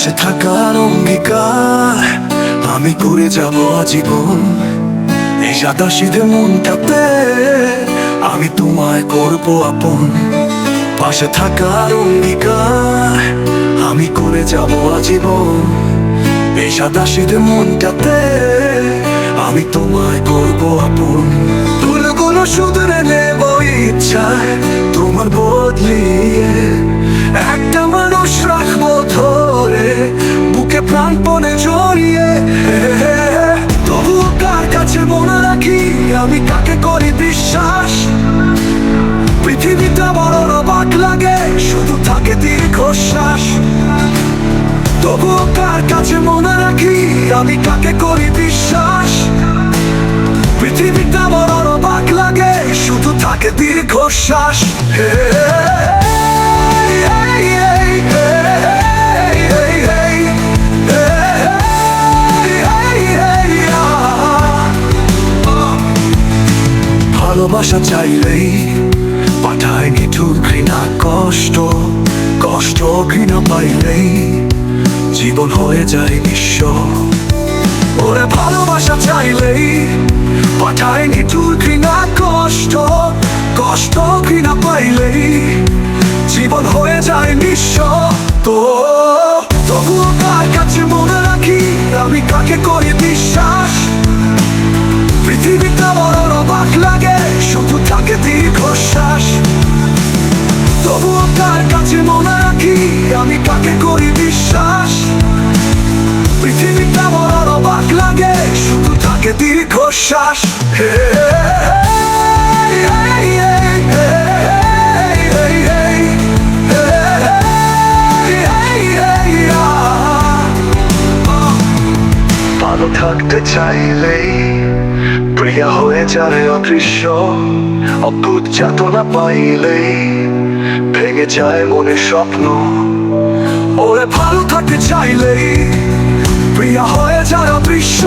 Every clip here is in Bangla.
পাশে থাকার অঙ্গীকার আমি করে যাব আজীবন। এই সাদা সিধে মনটাতে আমি তোমায় করব আপন। পাশে থাকার অঙ্গীকার আমি করে যাব আজীবন। এই সাদা সিধে মনটাতে আমি তোমায় করব আপন। ভুলগুলো শুধরে নেব ইচ্ছায় তোমার বদলিয়ে। একটা মানুষ রাখবো ধরে বুকে প্রাণপণে জড়িয়ে। তবুও কার কাছে মনে রাখি আমি কাকে করি বিশ্বাস। পৃথিবীটা বড় অবাক লাগে শুধু থাকে দীর্ঘশ্বাস। তবুও কার কাছে মনে রাখি আমি কাকে করি বিশ্বাস। পৃথিবীটা বড় অবাক লাগে শুধু থাকে দীর্ঘশ্বাস। ভালোবাসা চাইলেই পাঠায় নিঠুর ঘৃণা কষ্ট। কষ্ট ঘৃণা পাইলেই জীবন হয়ে যায় নিঃস্ব। ওরে ভালোবাসা চাইলেই পাঠায় নিঠুর ঘৃণা কষ্ট। কষ্ট ঘৃণা পাইলেই জীবন হয়ে যায় নিঃস্ব। তবুও কার কাছে মনে রাখি আমি কাকে করি বিশ্বাস। পৃথিবীটা বড় অবাক লাগে শুধু থাকে দীর্ঘশ্বাস। তবুও কার কাছে মনে রাখি আমি কাকে করি বিশ্বাস। পৃথিবীটা বড় অবাক লাগে শুধু থাকে দীর্ঘশ্বাস। ভালো থাকতে চাইলেই প্রিয়া হয়ে যায় অদৃশ্য। অদ্ভুত যাতনা পাইলেই ভেঙে যায় মনের স্বপ্ন। ওরে ভালো থাকতে চাইলেই প্রিয়া হয়ে যায় অদৃশ্য।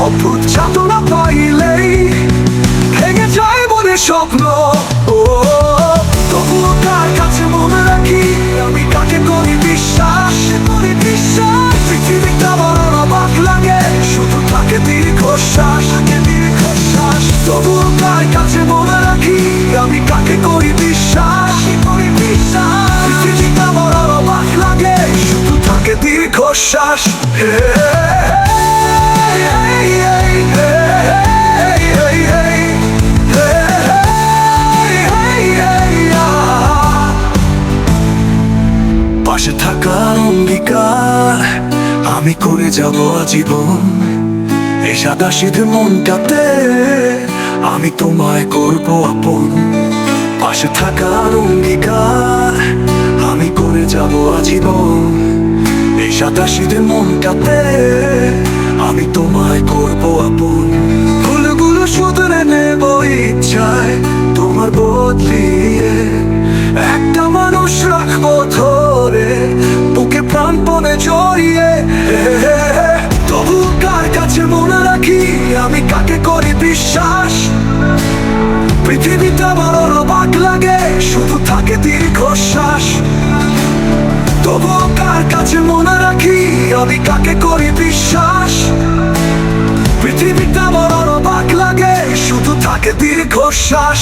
অদ্ভুত যাতনা পাইলেই ভেঙে যায় মনের স্বপ্ন। তবুও কার কাছে মনে রাখি আমি কাকে করি বিশ্বাস। পৃথিবীটা বড় অবাক লাগে শুধু থাকে দীর্ঘশ্বাস। তবুও কার কাছে মনে রাখি আমি কাকে করি বিশ্বাস। পৃথিবীটা বড় অবাক লাগে শুধু থাকে দীর্ঘশ্বাস। পাশে থাকার অঙ্গীকার আমি করে যাব আজীবন। এই সাদা সিধে মনটাতে আমি তোমায় করব আপন। পাশে থাকার অঙ্গীকার আমি করে যাব আজীবন। এই সাদা সিধে মনটাতে আমি তোমায় করব আপন। ভুলগুলো শুধরে নেব ইচ্ছায় তোমার বদলিয়ে। একটা মানুষ রাখবো ধরে বুকে প্রাণপণে জড়িয়ে। তবু কার কাছে মনে রাখি আমি কাকে করি বিশ্বাস। পৃথিবীটা বড় অবাক লাগে শুধু থাকে দীর্ঘশ্বাস। তবু কার কাছে মনে রাখি আমি কাকে করি বিশ্বাস। পৃথিবীটা বড় অবাক লাগে শুধু থাকে দীর্ঘশ্বাস।